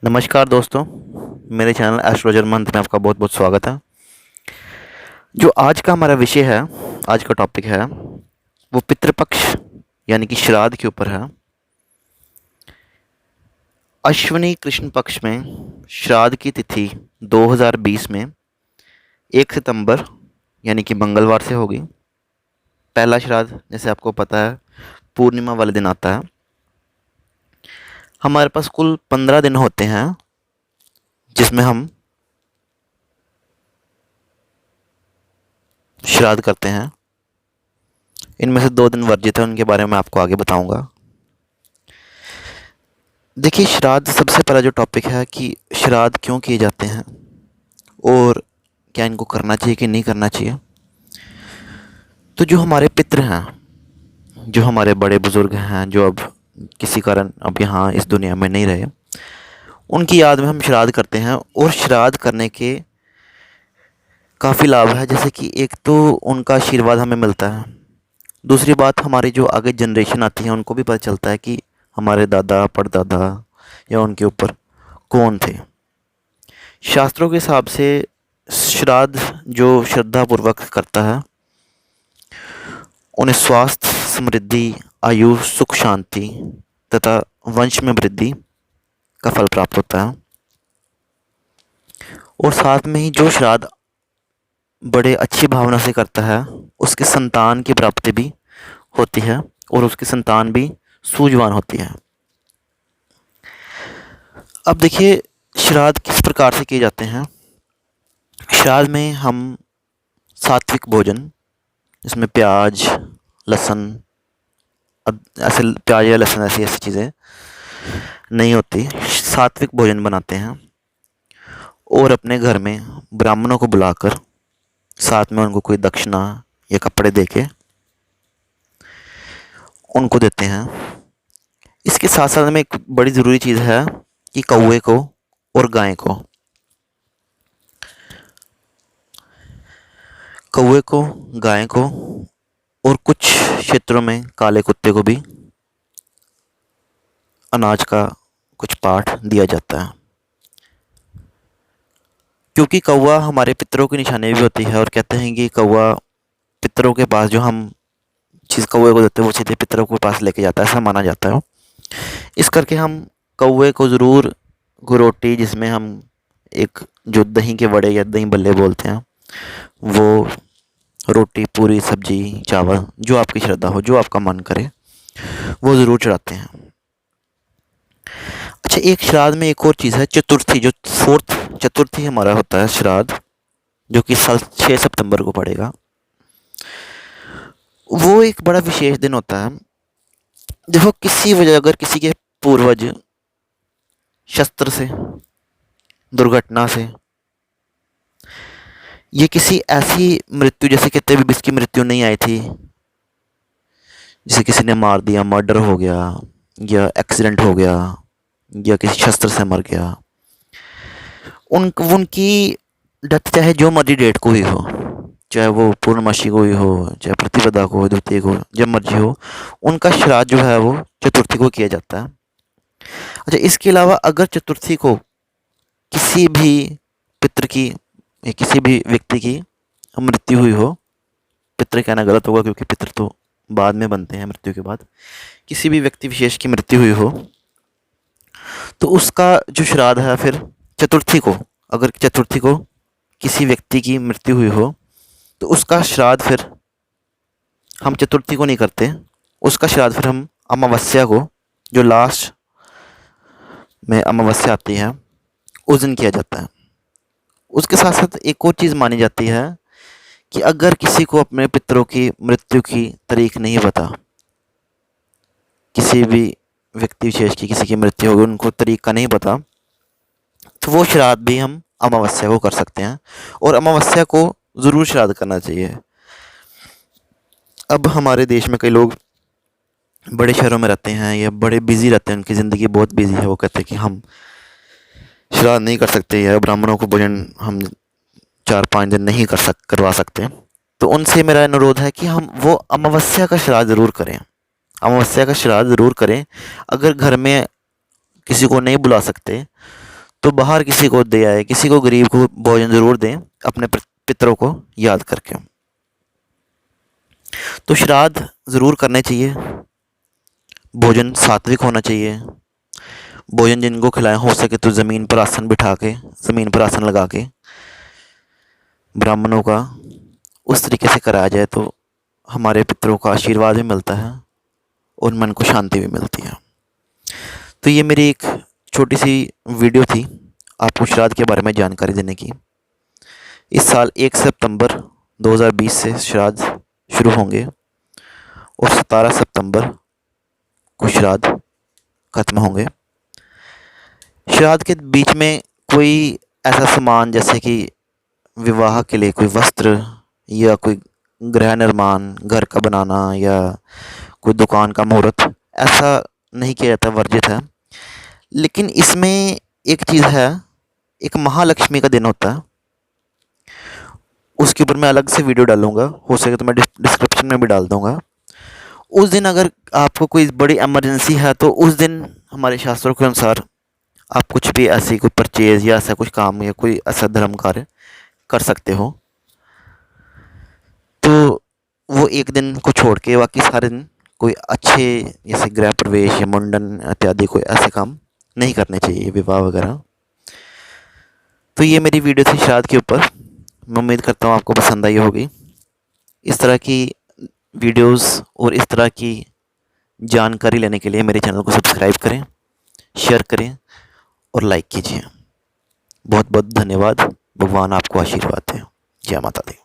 नमस्कार दोस्तों, मेरे चैनल एस्ट्रोलॉजर मंत्र में आपका बहुत बहुत स्वागत है। जो आज का हमारा विषय है, आज का टॉपिक है वो पितृपक्ष यानी कि श्राद्ध के ऊपर है। अश्विनी कृष्ण पक्ष में श्राद्ध की तिथि 2020 में 1 सितंबर यानी कि मंगलवार से होगी। पहला श्राद्ध जैसे आपको पता है पूर्णिमा वाले दिन आता है। हमारे पास कुल 15 दिन होते हैं जिसमें हम श्राद्ध करते हैं। इनमें से 2 दिन वर्जित है, उनके बारे में आपको आगे बताऊंगा। देखिए, श्राद्ध सबसे पहला जो टॉपिक है कि श्राद्ध क्यों किए जाते हैं और क्या इनको करना चाहिए कि नहीं करना चाहिए। तो जो हमारे पितृ हैं, जो हमारे बड़े बुजुर्ग हैं, जो अब किसी कारण अब यहाँ इस दुनिया में नहीं रहे, उनकी याद में हम श्राद्ध करते हैं। और श्राद्ध करने के काफ़ी लाभ है, जैसे कि एक तो उनका आशीर्वाद हमें मिलता है। दूसरी बात, हमारी जो आगे जनरेशन आती है उनको भी पता चलता है कि हमारे दादा परदादा या उनके ऊपर कौन थे। शास्त्रों के हिसाब से श्राद्ध जो श्रद्धापूर्वक करता है उन्हें स्वास्थ्य, समृद्धि, आयु, सुख, शांति तथा वंश में वृद्धि का फल प्राप्त होता है। और साथ में ही जो श्राद्ध बड़े अच्छी भावना से करता है उसके संतान की प्राप्ति भी होती है और उसकी संतान भी सूझवान होती है। अब देखिए, श्राद्ध किस प्रकार से किए जाते हैं। श्राद्ध में हम सात्विक भोजन, जिसमें प्याज, लहसुन, ऐसे प्याज या लहसुन ऐसी चीज़ें नहीं होती, सात्विक भोजन बनाते हैं और अपने घर में ब्राह्मणों को बुलाकर साथ में उनको कोई दक्षिणा या कपड़े देके उनको देते हैं। इसके साथ साथ में एक बड़ी ज़रूरी चीज़ है कि कौवे को और गाय को, गाय को और कुछ क्षेत्रों में काले कुत्ते को भी अनाज का कुछ पार्ट दिया जाता है, क्योंकि कौवा हमारे पितरों की निशानी भी होती है। और कहते हैं कि कौवा पितरों के पास, जो हम चीज़ कौवे को देते हैं वो सीधे पितरों के पास लेके जाता है, ऐसा माना जाता है। इस करके हम कौवे को ज़रूर रोटी, जिसमें हम एक जो दही के वड़े या दही बल्ले बोलते हैं, वो रोटी, पूरी, सब्जी, चावल, जो आपकी श्रद्धा हो, जो आपका मन करे, वो ज़रूर चढ़ाते हैं। अच्छा, एक श्राद्ध में एक और चीज़ है, चतुर्थी, जो फोर्थ चतुर्थी हमारा होता है श्राद्ध, जो कि 6 सितंबर को पड़ेगा। वो एक बड़ा विशेष दिन होता है। देखो, किसी वजह अगर किसी के पूर्वज शस्त्र से, दुर्घटना से, ये किसी ऐसी मृत्यु, जैसे कहते भी इसकी मृत्यु नहीं आई थी, जैसे किसी ने मार दिया, मर्डर हो गया या एक्सीडेंट हो गया या किसी शस्त्र से मर गया, उनकी डेथ चाहे जो मर्जी डेट को ही हो, चाहे वो पूर्णमासी को ही हो, चाहे प्रतिपदा को हो, द्वितीय को, जब मर्जी हो, उनका श्राद्ध जो है वो चतुर्थी को किया जाता है। अच्छा, इसके अलावा अगर चतुर्थी को किसी भी पितृ की या किसी भी व्यक्ति की मृत्यु हुई हो, पितृ कहना गलत होगा क्योंकि पितृ तो बाद में बनते हैं मृत्यु के बाद, किसी भी व्यक्ति विशेष की मृत्यु हुई हो, तो उसका जो श्राद्ध है फिर चतुर्थी को, अगर चतुर्थी को किसी व्यक्ति की मृत्यु हुई हो तो उसका श्राद्ध फिर हम चतुर्थी को नहीं करते, उसका श्राद्ध फिर हम अमावस्या को, जो लास्ट में अमावस्या आती है, उस दिन किया जाता है। उसके साथ साथ एक और चीज़ मानी जाती है कि अगर किसी को अपने पितरों की मृत्यु की तारीख नहीं पता, किसी भी व्यक्ति विशेष की किसी की मृत्यु होगी, उनको तारीख का नहीं पता, तो वो श्राद्ध भी हम अमावस्या को कर सकते हैं। और अमावस्या को ज़रूर श्राद्ध करना चाहिए। अब हमारे देश में कई लोग बड़े शहरों में रहते हैं या बड़े बिजी रहते हैं, उनकी ज़िंदगी बहुत बिजी है, वो कहते हैं कि हम श्राद्ध नहीं कर सकते या ब्राह्मणों को भोजन हम 4-5 दिन नहीं करवा सकते। तो उनसे मेरा अनुरोध है कि हम वो अमावस्या का श्राद्ध ज़रूर करें, अमावस्या का श्राद्ध ज़रूर करें। अगर घर में किसी को नहीं बुला सकते तो बाहर किसी को दे आए, किसी को गरीब को भोजन ज़रूर दें अपने पितरों को याद करके। तो श्राद्ध ज़रूर करने चाहिए। भोजन सात्विक होना चाहिए। भोजन जिनको खिलाएं हो सके तो ज़मीन पर आसन बिठा के, ज़मीन पर आसन लगा के ब्राह्मणों का उस तरीके से कराया जाए तो हमारे पितरों का आशीर्वाद भी मिलता है और मन को शांति भी मिलती है। तो ये मेरी एक छोटी सी वीडियो थी आपको श्राद्ध के बारे में जानकारी देने की। इस साल 1 सितंबर 2020 से श्राद्ध शुरू होंगे और 17 सितंबर को श्राद्ध खत्म होंगे। श्राद्ध के बीच में कोई ऐसा सामान जैसे कि विवाह के लिए कोई वस्त्र या कोई गृह निर्माण घर का बनाना या कोई दुकान का मुहूर्त ऐसा नहीं किया जाता, वर्जित है। लेकिन इसमें एक चीज़ है, एक महालक्ष्मी का दिन होता है, उसके ऊपर मैं अलग से वीडियो डालूँगा, हो सके तो मैं डिस्क्रिप्शन में भी डाल दूँगा। उस दिन अगर आपको कोई बड़ी इमरजेंसी है तो उस दिन हमारे शास्त्रों के अनुसार आप कुछ भी ऐसी कोई परचेज़ या ऐसा कुछ काम या कोई ऐसा धर्म कार्य कर सकते हो। तो वो एक दिन को छोड़ के बाकी सारे दिन कोई अच्छे जैसे गृह प्रवेश या मुंडन इत्यादि कोई ऐसे काम नहीं करने चाहिए, विवाह वगैरह। तो ये मेरी वीडियो थी श्राद्ध के ऊपर। मैं उम्मीद करता हूँ आपको पसंद आई होगी। इस तरह की वीडियोस और इस तरह की जानकारी लेने के लिए मेरे चैनल को सब्सक्राइब करें, शेयर करें और लाइक कीजिए। बहुत बहुत धन्यवाद। भगवान आपको आशीर्वाद दें। जय माता दी।